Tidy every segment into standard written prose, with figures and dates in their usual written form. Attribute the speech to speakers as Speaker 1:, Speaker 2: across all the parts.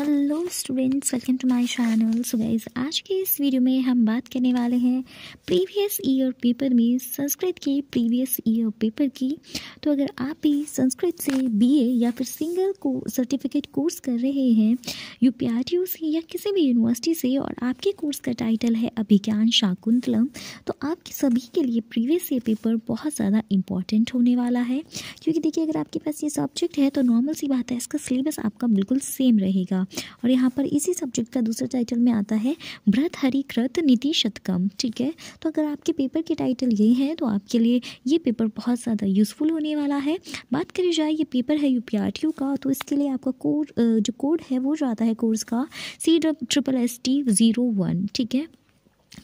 Speaker 1: Hello students, welcome to my channel. So guys, आज के इस वीडियो में हम बात करने वाले हैं प्रीवियस ईयर पेपर में संस्कृत के प्रीवियस ईयर पेपर की। तो अगर आप भी संस्कृत से बीए या फिर सिंगल को सर्टिफिकेट कोर्स कर रहे हैं यूपीआरटीयू से या किसी भी यूनिवर्सिटी से और आपके कोर्स का टाइटल है अभिज्ञान शाकुंतलम, तो आपके सभी के लिए प्रीवियस ईयर पेपर बहुत ज़्यादा इंपॉर्टेंट होने वाला है। क्योंकि देखिए, अगर आपके पास ये सब्जेक्ट है तो नॉर्मल सी बात है, इसका सिलेबस आपका बिल्कुल सेम रहेगा। और यहाँ पर इसी सब्जेक्ट का दूसरा टाइटल में आता है भृतहरि कृत नीति शतकम। ठीक है, तो अगर आपके पेपर के टाइटल ये हैं तो आपके लिए ये पेपर बहुत ज़्यादा यूज़फुल होने वाला है। बात करी जाए, ये पेपर है यूपीआरटीयू का, तो इसके लिए आपका जो कोड है वो जो आता है कोर्स का CSST01। ठीक है,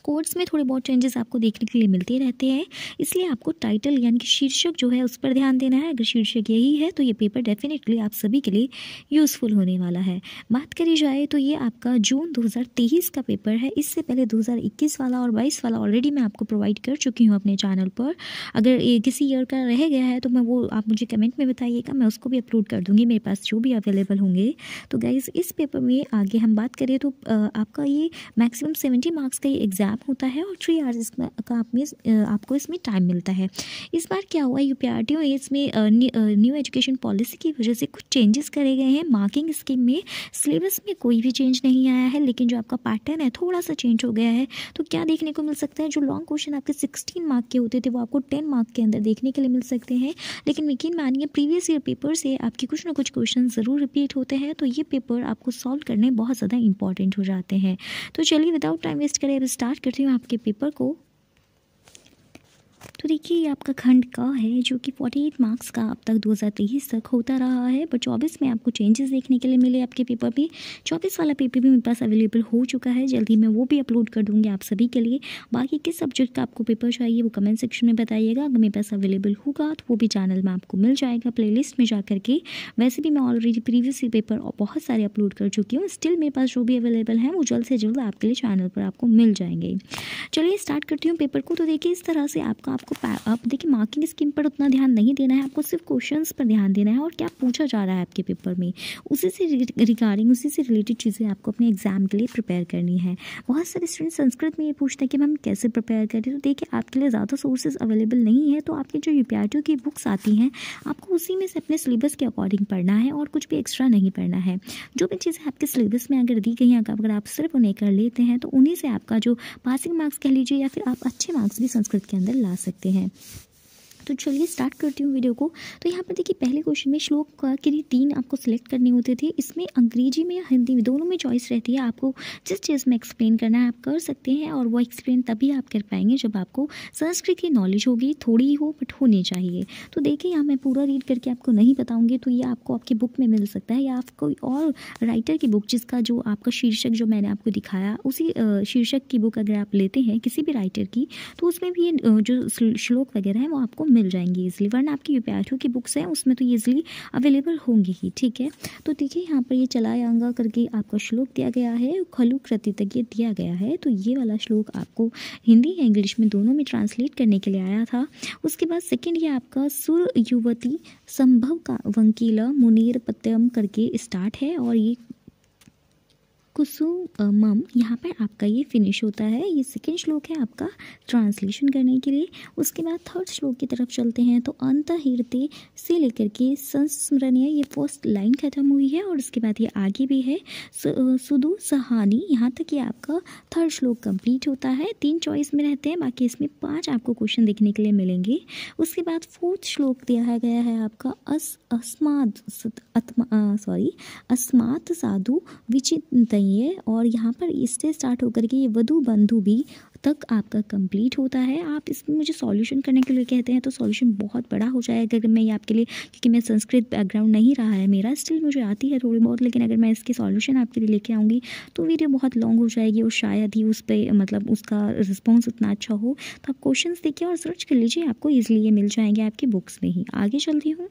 Speaker 1: कोड्स में थोड़े बहुत चेंजेस आपको देखने के लिए मिलते रहते हैं, इसलिए आपको टाइटल यानी कि शीर्षक जो है उस पर ध्यान देना है। अगर शीर्षक यही है तो ये पेपर डेफिनेटली आप सभी के लिए यूज़फुल होने वाला है। बात करी जाए तो ये आपका जून 2023 का पेपर है। इससे पहले 2021 वाला और 22 वाला ऑलरेडी मैं आपको प्रोवाइड कर चुकी हूँ अपने चैनल पर। अगर ये किसी ईयर का रह गया है तो मैं वो आप मुझे कमेंट में बताइएगा, मैं उसको भी अपलोड कर दूँगी मेरे पास जो भी अवेलेबल होंगे। तो गाइज़, इस पेपर में आगे हम बात करें तो आपका ये मैक्सिमम 70 मार्क्स का ये एग्ज़ाम होता है और 3 आवर्स का आपको इसमें टाइम मिलता है। इस बार क्या हुआ, यूपीआरटीयू इसमें न्यू एजुकेशन पॉलिसी की वजह से कुछ चेंजेस करे गए हैं। मार्किंग स्कीम में सिलेबस में कोई भी चेंज नहीं आया है, लेकिन जो आपका पैटर्न है थोड़ा सा चेंज हो गया है। तो क्या देखने को मिल सकता है, जो लॉन्ग क्वेश्चन आपके 16 मार्क के होते थे वो आपको 10 मार्क के अंदर देखने के लिए मिल सकते हैं। लेकिन यकीन मानिए, प्रीवियस ईयर पेपर से आपके कुछ ना कुछ क्वेश्चन ज़रूर रिपीट होते हैं, तो ये पेपर आपको सॉल्व करने बहुत ज़्यादा इंपॉर्टेंट हो जाते हैं। तो चलिए विदाउट टाइम वेस्ट करें, अब स्टार्ट करती हूँ आपके पेपर को। तो देखिए, ये आपका खंड का है जो कि 48 मार्क्स का अब तक 2023 तक होता रहा है, पर 24 में आपको चेंजेस देखने के लिए मिले आपके पेपर में। 24 वाला पेपर भी मेरे पास अवेलेबल हो चुका है, जल्दी मैं वो भी अपलोड कर दूंगी आप सभी के लिए। बाकी किस सब्जेक्ट का आपको पेपर चाहिए वो कमेंट सेक्शन में बताइएगा। अगर मेरे पास अवेलेबल होगा तो वो भी चैनल में आपको मिल जाएगा प्लेलिस्ट में जा करके। वैसे भी मैं ऑलरेडी प्रीवियस पेपर बहुत सारे अपलोड कर चुकी हूँ, स्टिल मेरे पास जो भी अवेलेबल हैं वो जल्द से जल्द आपके लिए चैनल पर आपको मिल जाएंगे। चलिए स्टार्ट करती हूँ पेपर को। तो देखिए, इस तरह से आपको आप देखिए, मार्किंग स्कीम पर उतना ध्यान नहीं देना है, आपको सिर्फ क्वेश्चंस पर ध्यान देना है और क्या पूछा जा रहा है आपके पेपर में, उसी से रिगार्डिंग उसी से रिलेटेड चीज़ें आपको अपने एग्जाम के लिए प्रिपेयर करनी है। बहुत सारे स्टूडेंट संस्कृत में ये पूछते हैं कि मैम कैसे प्रिपेयर करें। तो देखिए, आपके लिए ज़्यादा सोर्सेज अवेलेबल नहीं है, तो आपकी जो यूपीआरटीयू की बुक्स आती हैं आपको उसी में से अपने सिलेबस के अकॉर्डिंग पढ़ना है और कुछ भी एक्स्ट्रा नहीं पढ़ना है। जो भी चीज़ें आपके सिलेबस में अगर दी गई हैं, अगर आप सिर्फ उन्हें कर लेते हैं तो उन्हीं से आपका जो पासिंग मार्क्स कह लीजिए या फिर आप अच्छे मार्क्स भी संस्कृत के अंदर ला सकते हैं। तो चलिए स्टार्ट करती हूँ वीडियो को। तो यहाँ पर देखिए, पहले क्वेश्चन में श्लोक के लिए 3 आपको सिलेक्ट करने होते थे। इसमें अंग्रेजी में या हिंदी में दोनों में चॉइस रहती है, आपको जिस चीज़ में एक्सप्लेन करना है आप कर सकते हैं, और वो एक्सप्लेन तभी आप कर पाएंगे जब आपको संस्कृत की नॉलेज होगी, थोड़ी ही हो बट होनी चाहिए। तो देखिए, यहाँ मैं पूरा रीड करके आपको नहीं बताऊँगी, तो ये आपको आपकी बुक में मिल सकता है या आप कोई और राइटर की बुक जिसका जो आपका शीर्षक जो मैंने आपको दिखाया उसी शीर्षक की बुक अगर आप लेते हैं किसी भी राइटर की, तो उसमें भी ये जो श्लोक वगैरह हैं वो आपको मिल जाएंगी इजली। वरना आपकी यूपीआरटीयू की बुक्स हैं उसमें तो ये इजली अवेलेबल होंगी ही। ठीक है, तो देखिए, यहाँ पर ये चलायांगा करके आपका श्लोक दिया गया है, खलु कृति तक ये दिया गया है। तो ये वाला श्लोक आपको हिंदी या इंग्लिश में दोनों में ट्रांसलेट करने के लिए आया था। उसके बाद सेकेंड ये आपका सुर युवती संभव का वंकीला मुनीर पत्यम करके स्टार्ट है, और ये कुसुमम यहाँ पर आपका ये फिनिश होता है। ये सेकेंड श्लोक है आपका ट्रांसलेशन करने के लिए। उसके बाद थर्ड श्लोक की तरफ चलते हैं, तो अंतहिरते से लेकर के संस्मरणीय ये फर्स्ट लाइन खत्म हुई है, और उसके बाद ये आगे भी है सुदु सहानी, यहाँ तक ये आपका थर्ड श्लोक कंप्लीट होता है। 3 चॉइस में रहते हैं, बाकी इसमें 5 आपको क्वेश्चन देखने के लिए मिलेंगे। उसके बाद फोर्थ श्लोक दिया गया है आपका अस्मात् साधु विचिंतये, और यहाँ पर इससे स्टार्ट होकर के ये वधु बंधु भी तक आपका कंप्लीट होता है। आप इसमें मुझे सॉल्यूशन करने के लिए कहते हैं तो सॉल्यूशन बहुत बड़ा हो जाएगा अगर मैं ये आपके लिए, क्योंकि मैं संस्कृत बैकग्राउंड नहीं रहा है मेरा, स्टिल मुझे आती है थोड़ी बहुत, लेकिन अगर मैं इसके सॉल्यूशन आपके लिए लेके आऊँगी तो वीडियो बहुत लॉन्ग हो जाएगी और शायद ही उस पर मतलब उसका रिस्पॉन्स उतना अच्छा हो। तो आप क्वेश्चन देखिए और सर्च कर लीजिए, आपको ईजिली ये मिल जाएंगे आपकी बुक्स में ही। आगे चलती हूँ।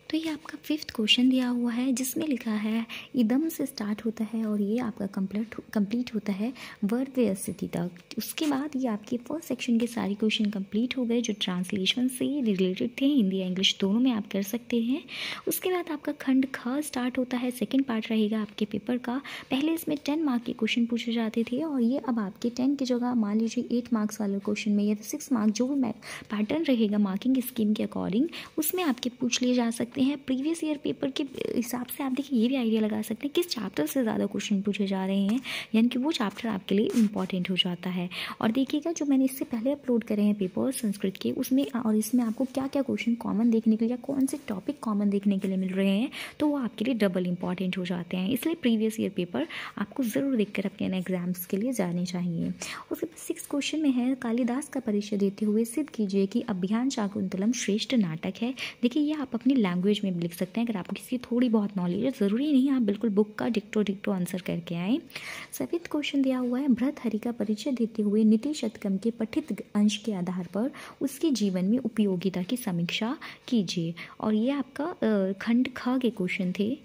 Speaker 1: तो ये आपका 5th क्वेश्चन दिया हुआ है जिसमें लिखा है इदम से स्टार्ट होता है और ये आपका कंप्लीट होता है वर्तव्य स्थिति तक। उसके बाद ये आपके फर्स्ट सेक्शन के सारे क्वेश्चन कंप्लीट हो गए जो ट्रांसलेशन से रिलेटेड थे, हिंदी या इंग्लिश दोनों में आप कर सकते हैं। उसके बाद आपका खंड ख स्टार्ट होता है, सेकेंड पार्ट रहेगा आपके पेपर का। पहले इसमें 10 मार्क के क्वेश्चन पूछे जाते थे और ये अब आपके 10 की जगह मान लीजिए 8 मार्क्स वाले क्वेश्चन में या 6 मार्क जो भी पैटर्न रहेगा मार्किंग स्कीम के अकॉर्डिंग उसमें आपके पूछ लिए जा सकते हैं। प्रीवियस ईयर पेपर के हिसाब से आप देखिए ये भी आइडिया लगा सकते हैं किस चैप्टर से ज़्यादा क्वेश्चन पूछे जा रहे हैं, यानी कि वो चैप्टर आपके लिए इंपॉर्टेंट हो जाता है। और देखिएगा जो मैंने इससे पहले अपलोड करे हैं पेपर संस्कृत के उसमें और इसमें आपको क्या क्या क्वेश्चन कॉमन देखने के लिए या कौन से टॉपिक कॉमन देखने के लिए मिल रहे हैं तो वो आपके लिए डबल इंपॉर्टेंट हो जाते हैं। इसलिए प्रीवियस ईयर पेपर आपको ज़रूर देखकर अपने एग्जाम्स के लिए जाने चाहिए। उसके बाद 6 क्वेश्चन में है कालिदास का परिचय देते हुए सिद्ध कीजिए कि अभियान शाकुंतलम श्रेष्ठ नाटक है। देखिए ये आप अपनी लैंग्वेज में लिख सकते हैं अगर आपको किसी थोड़ी बहुत नॉलेज है, ज़रूरी नहीं आप बिल्कुल बुक का डिक्टो आंसर करके आए। 7th क्वेश्चन दिया हुआ है भर्तहरि का परिचय देते हुए नीति शतकम के पठित अंश के आधार पर उसके जीवन में उपयोगिता की समीक्षा कीजिए। और ये आपका खंड ख के क्वेश्चन थे।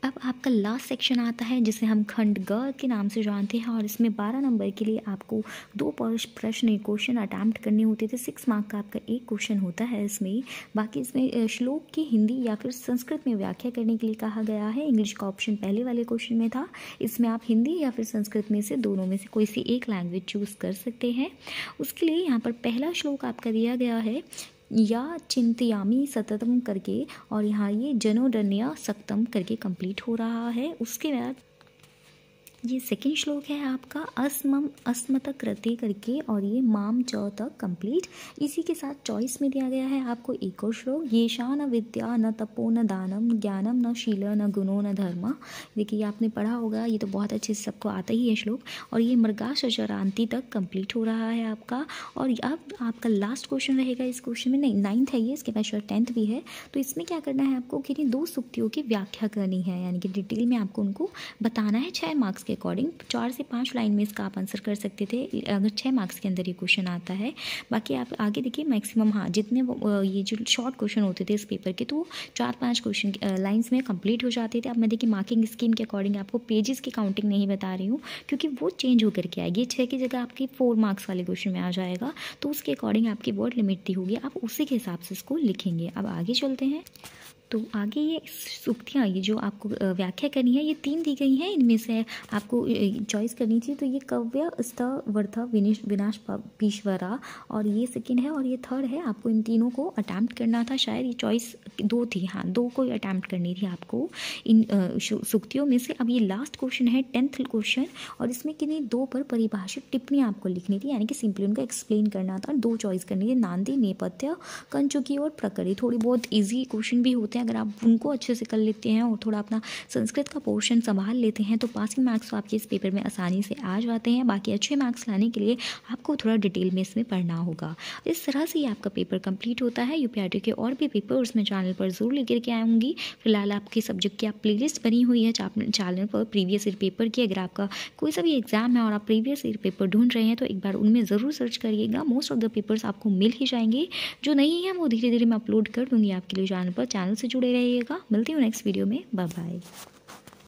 Speaker 1: अब आपका लास्ट सेक्शन आता है जिसे हम खंड ग के नाम से जानते हैं और इसमें 12 नंबर के लिए आपको 2 प्रश्न क्वेश्चन अटैम्प्ट करने होते थे। 6 मार्क का आपका एक क्वेश्चन होता है इसमें। बाकी इसमें श्लोक की हिंदी या फिर संस्कृत में व्याख्या करने के लिए कहा गया है। इंग्लिश का ऑप्शन पहले वाले क्वेश्चन में था, इसमें आप हिंदी या फिर संस्कृत में से दोनों में से कोई सी एक लैंग्वेज चूज़ कर सकते हैं। उसके लिए यहाँ पर पहला श्लोक आपका दिया गया है या चिंतयामी सततम करके और यहाँ ये जनोडन्या सक्तम करके कंप्लीट हो रहा है। उसके बाद ये सेकेंड श्लोक है आपका अस्मम अस्मत कृते करके और ये माम च तक कंप्लीट। इसी के साथ चॉइस में दिया गया है आपको एक और श्लोक येषा न विद्या न तपो न दानम ज्ञानम न शील न गुणो न धर्म। देखिए आपने पढ़ा होगा, ये तो बहुत अच्छे से सबको आता ही है श्लोक। और ये मृगाश शरांति तक कंप्लीट हो रहा है आपका। और अब आपका लास्ट क्वेश्चन रहेगा इस क्वेश्चन में, नहीं 9th है ये, इसके बाद शायद 10th भी है। तो इसमें क्या करना है आपको कि 2 सूक्तियों की व्याख्या करनी है, यानी कि डिटेल में आपको उनको बताना है 6 मार्क्स के अकॉर्डिंग। 4 से 5 लाइन में इसका आप आंसर कर सकते थे अगर 6 मार्क्स के अंदर ये क्वेश्चन आता है। बाकी आप आगे देखिए मैक्सिमम हाँ जितने ये जो शॉर्ट क्वेश्चन होते थे इस पेपर के तो वो 4-5 क्वेश्चन लाइंस में कंप्लीट हो जाते थे। अब मैं देखिए मार्किंग स्कीम के अकॉर्डिंग आपको पेजेस की काउंटिंग नहीं बता रही हूँ क्योंकि वो चेंज होकर के आएगी। 6 की जगह आपकी 4 मार्क्स वाले क्वेश्चन में आ जाएगा तो उसके अकॉर्डिंग आपकी वर्ड लिमिट दी होगी, आप उसी के हिसाब से इसको लिखेंगे। अब आगे चलते हैं। तो आगे ये सूक्तियाँ ये जो आपको व्याख्या करनी है ये 3 दी गई हैं, इनमें से आपको चॉइस करनी थी। तो ये कव्य स्त वर्थ विनाश पीश्वरा और ये सेकंड है और ये थर्ड है। आपको इन तीनों को अटैम्प्ट करना था, शायद ये चॉइस 2 थी, हाँ 2 को अटैम्प्ट करनी थी आपको इन सूक्तियों में से। अब ये लास्ट क्वेश्चन है 10th क्वेश्चन और इसमें किन्हीं 2 पर परिभाषित टिप्पणी आपको लिखनी थी, यानी कि सिंपली उनका एक्सप्लेन करना था। 2 चॉइस करनी थी, नांदी नेपथ्य कंचुकी और प्रकृति। थोड़ी बहुत ईजी क्वेश्चन भी होते हैं, अगर आप उनको अच्छे से कर लेते हैं और थोड़ा अपना संस्कृत का पोर्शन संभाल लेते हैं तो पासिंग मार्क्स तो आपके इस पेपर में आसानी से आ जाते हैं। बाकी अच्छे मार्क्स लाने के लिए आपको थोड़ा डिटेल में इसमें पढ़ना होगा। इस तरह से ही आपका पेपर कंप्लीट होता है। यूपीआरटी के और भी पेपर्स मैं चैनल पर जरूर लेकर के आऊँगी। फिलहाल आपके सब्जेक्ट की आप प्लेलिस्ट बनी हुई है चैनल पर प्रीवियस ईयर पेपर की। अगर आपका कोई सा भी एग्जाम है और आप प्रीवियस ईयर पेपर ढूंढ रहे हैं तो एक बार उनमें ज़रूर सर्च करिएगा। मोस्ट ऑफ द पेपर्स आपको मिल ही जाएंगे, जो नहीं है वो धीरे धीरे मैं अपलोड कर दूँगी आपके लिए चैनल पर। चैनल से जुड़े रहिएगा। मिलती हूँ नेक्स्ट वीडियो में, बाय बाय।